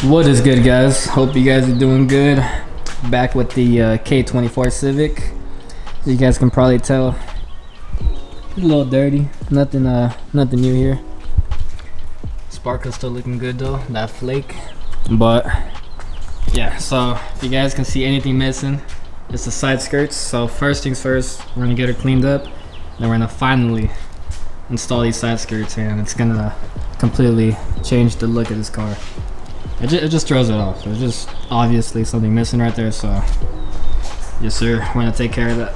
What is good, guys? Hope you guys are doing good. Back with the K24 Civic. As you guys can probably tell, it's a little dirty. Nothing new here. Sparkle's still looking good though, that flake. But yeah, so if you guys can see anything missing, it's the side skirts. So first things first, we're gonna get her cleaned up. Then we're gonna finally install these side skirts, and it's gonna completely change the look of this car. It just throws it off. There's just obviously something missing right there, so yes sir, we're gonna take care of that.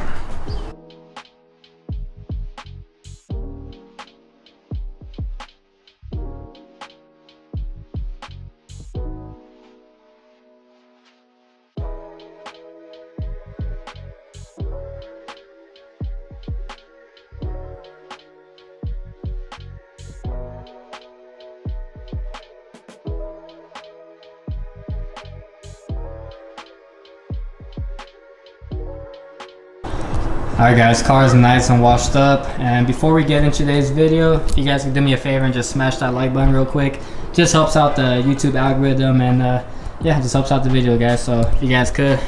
Alright guys, car is nice and washed up, and before we get into today's video, if you guys can do me a favor and just smash that like button real quick, just helps out the YouTube algorithm, and yeah, just helps out the video, guys. So if you guys could,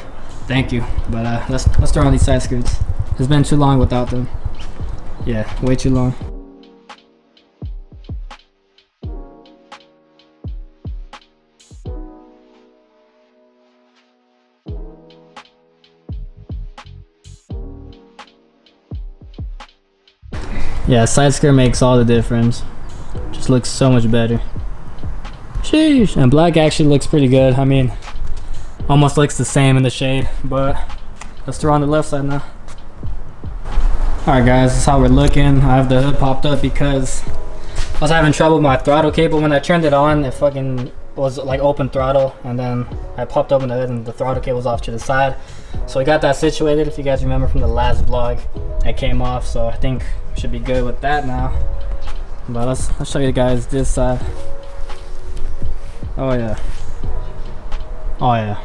thank you. But let's throw on these side skirts. It's been too long without them. Yeah, way too long. Yeah, side skirt makes all the difference. Just looks so much better. Sheesh. And black actually looks pretty good. I mean, almost looks the same in the shade, but let's throw on the left side now. Alright guys, this is how we're looking. I have the hood popped up because I was having trouble with my throttle cable. When I turned it on, it fucking was like open throttle, and then I popped open the hood and the throttle cable was off to the side. So we got that situated. If you guys remember from the last vlog, it came off, so I think we should be good with that now. But let's show you guys this side. Oh yeah. Oh yeah.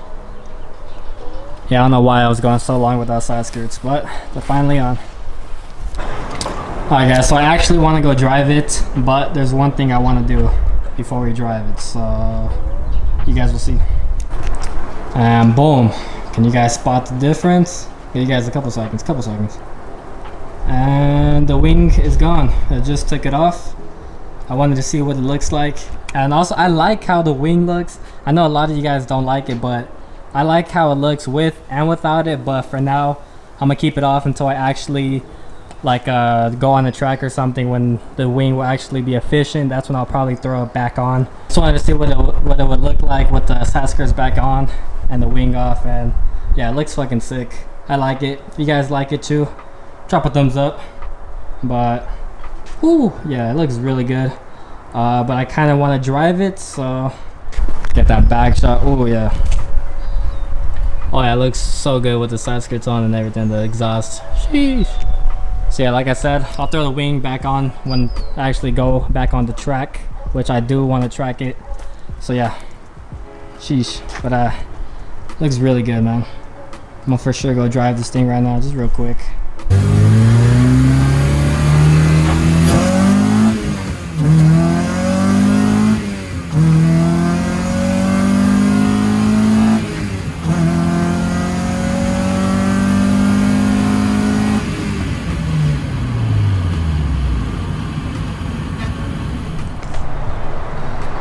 Yeah, I don't know why I was going so long without side skirts, but they're finally on. Alright guys, so I actually want to go drive it, but there's one thing I want to do before we drive it, so you guys will see. And boom. Can you guys spot the difference? Give you guys a couple seconds. And the wing is gone. I just took it off. I wanted to see what it looks like, and also I like how the wing looks. I know a lot of you guys don't like it, but I like how it looks with and without it. But for now, I'm gonna keep it off until I actually like go on the track or something, when the wing will actually be efficient. That's when I'll probably throw it back on. Just wanted to see what it would look like with the side skirts back on and the wing off, and yeah, it looks fucking sick. I like it. If you guys like it too, drop a thumbs up. But ooh, yeah, it looks really good. But I kind of want to drive it, so get that back shot. Oh yeah. Oh yeah, it looks so good with the side skirts on and everything, the exhaust. Sheesh. So yeah, like I said, I'll throw the wing back on when I actually go back on the track, which I do want to track it. So yeah, sheesh. But looks really good, man. I'm gonna for sure go drive this thing right now, just real quick.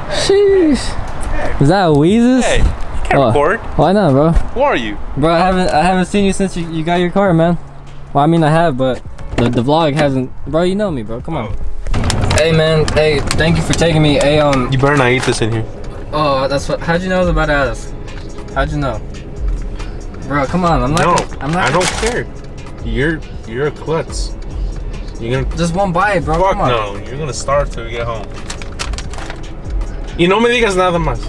Sheesh. Is that a Weezus? Hey, you can't record. Why not, bro? Who are you? Bro, I haven't seen you since you got your car, man. Well, I mean I have, but the vlog hasn't. Bro, you know me, bro. Come on. Hey, man. Hey, thank you for taking me. Hey, You better not eat this in here. Oh, that's what. How'd you know it was about to ask? How'd you know? Bro, come on. I'm not. I don't care. You're a klutz. You're gonna just one bite, bro. Fuck come on. No. You're gonna starve till you get home. Y no me digas nada más.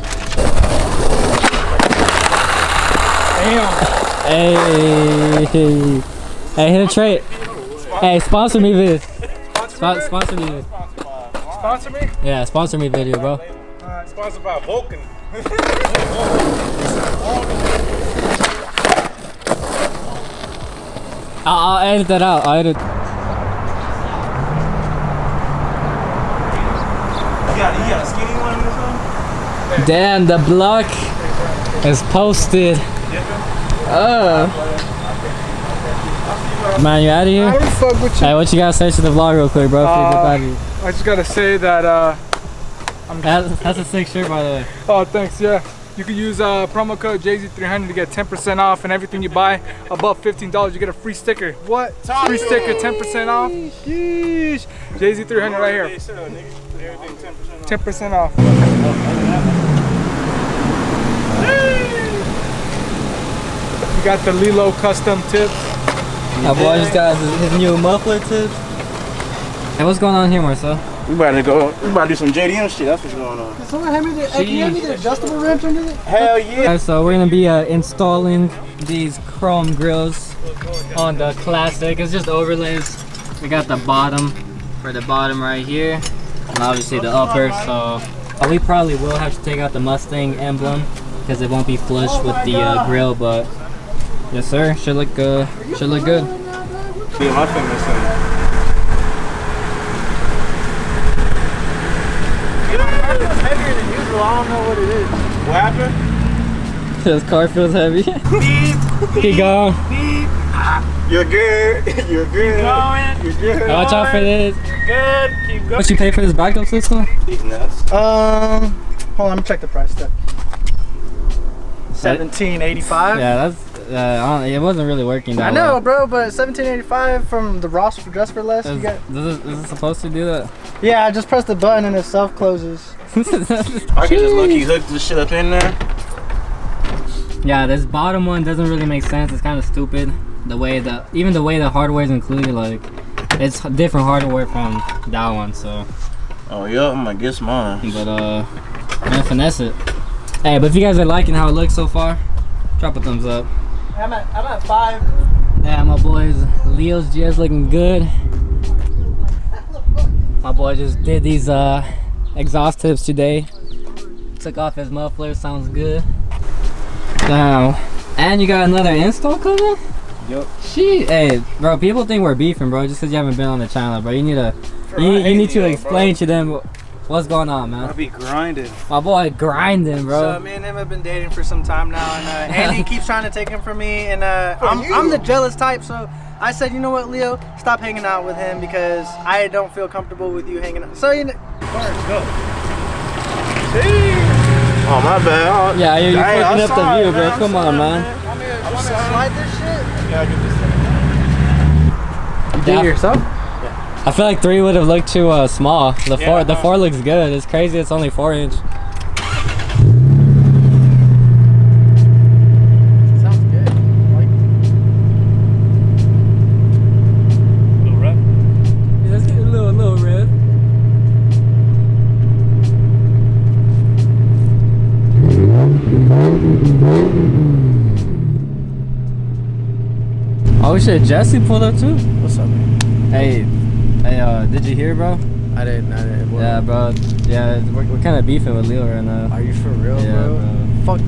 Damn. Hey, hit a trait. Hey, sponsor me vid. Sponsor me vid. Sponsor me? Yeah, sponsor me video, bro. Sponsored by Vulcan. I'll edit that out. I'll edit. got a skinny one or something? Damn, the block is posted. Man, you out of here? I don't fuck with you. Hey, what you gotta say to the vlog real quick, bro? Before you get out of here? I just gotta say that That's a sick shirt, by the way. oh, thanks. Yeah, you can use promo code JZ300 to get 10% off, and everything you buy above $15, you get a free sticker. What? Free sticker, 10% off. Sheesh. JZ300 right here. 10% off. You got the Lilo custom tips. My boy just got his new muffler tips. Hey, what's going on here, Marcel? We about to do some JDM shit. That's what's going on. Can someone hand me the, can you hand me the adjustable wrench under it? Hell yeah. Alright, so we're gonna be installing these chrome grills on the Classic. It's just overlays. We got the bottom for the bottom right here, and obviously the upper. So we probably will have to take out the Mustang emblem because it won't be flush with the grill. But yes, sir, should look good. Should look good. Yeah, my finger saying. It's heavier than usual. I don't know what it is. What happened? This car feels heavy. Keep going. You're good. You're good. You're good. Watch out for this. Good. Keep going. What you pay for this backup system? These nuts. Hold on, let me check the price tag. $17.85. Yeah, that's it wasn't really working that I know, well. bro, but $17.85 from the Ross for Dress for Less. You get. Is it supposed to do that? Yeah, I just press the button and it self closes. I can just look-y hook this shit up in there. Yeah, this bottom one doesn't really make sense. It's kind of stupid. Even the way the hardware is included, like it's different hardware from that one. So, Oh yeah, I'm gonna guess mine. but I'm gonna finesse it. Hey, but if you guys are liking how it looks so far, drop a thumbs up. I'm at 5. Yeah, my boys, Leo's GS looking good. My boy just did these exhaust tips today. Took off his muffler, sounds good. Now, and you got another install coming? Yup. Hey, bro, people think we're beefing, bro, just because you haven't been on the channel, bro. You need to, you need to explain to them what's going on, man. I be grinding. My boy grinding, bro. So me and him have been dating for some time now, and Andy keeps trying to take him from me, and I'm the jealous type, so I said, you know what, Leo, stop hanging out with him because I don't feel comfortable with you hanging out. So you know, go. Oh my bad. Yeah, you're fucking up the view, bro. Come on, man. Want me to slide this shit? Yeah, I get this. You did it yourself? I feel like 3 would have looked too small. The 4 looks good. It's crazy. It's only 4-inch. Sounds good. Like A little rough. Yeah, let's get a little red. Oh shit, Jesse pulled up too? What's up, man? Hey, did you hear, bro? I didn't. What? Yeah, bro. Yeah, we're kind of beefing with Leo right now. Are you for real, Yeah, bro? Fuck.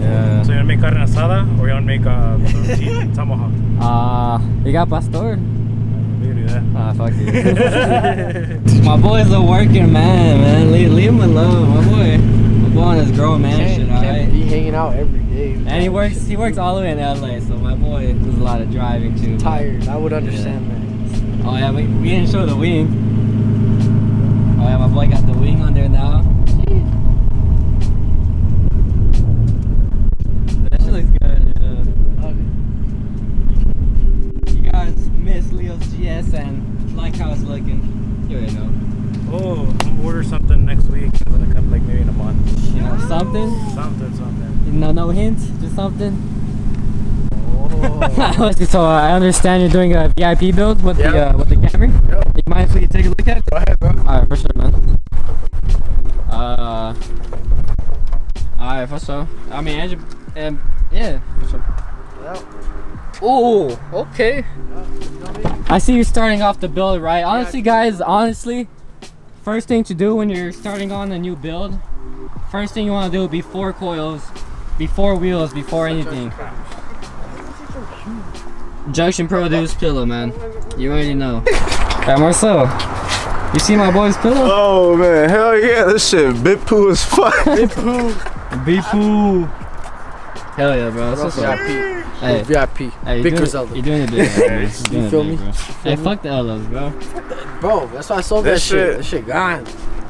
Yeah. So you're gonna make carne asada or you're gonna make tomahawk? You got pastor? We can do that. Ah, fuck you. My boy's a working man. Leave him alone. My boy on his grown man shit, alright? be hanging out every day. And he works all the way in LA, so my boy does a lot of driving too. Tired. I would understand that. Oh yeah, we didn't show the wing. Oh yeah, my boy got the wing on there now. That shit looks good, yeah. You guys miss Leo's GS and like how it's looking. You already know. Oh, I'm gonna order something next week. It's gonna come like maybe in a month. You know, something? Something. No hint? Just something? Oh. So I understand you're doing a VIP build with the Camry. Yep. You mind if we take a look at it? Go ahead, bro. Alright, for sure, man. Alright, for sure. I mean, yeah, for sure. Yep. Oh, okay. I see you're starting off the build right. Honestly, guys, first thing to do when you're starting on a new build, first thing you want to do before coils, before wheels, before anything. Junction Produce pillow, man. You already know. Alright, Marcel, You see my boy's pillow? Oh man, hell yeah, this shit big poo as fuck. Big poo. B-poo. Hell yeah, bro. That's VIP. Hey, VIP. hey, Big you're Griselda. doing it big, bro. You're doing it feel big, me? bro. Hey, fuck the LOs, bro. Bro, that's why I sold that This shit. shit- That shit gone.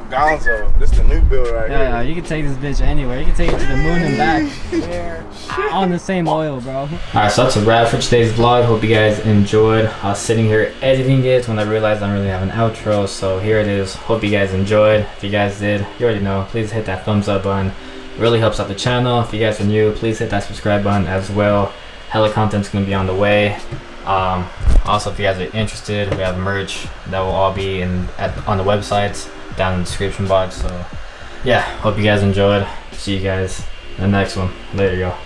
Gonzo, this the new build right Yeah, yeah, here. you can take this bitch anywhere. You can take it to the moon and back. On the same oil, bro. Alright, so that's a wrap for today's vlog. Hope you guys enjoyed. I was sitting here editing it when I realized I don't really have an outro, so here it is. Hope you guys enjoyed. If you guys did, you already know, please hit that thumbs up button. It really helps out the channel. If you guys are new, please hit that subscribe button as well. Hella content's gonna be on the way. Also, if you guys are interested, we have merch that will all be on the websites down in the description box. So yeah, hope you guys enjoyed. See you guys in the next one. Later, y'all.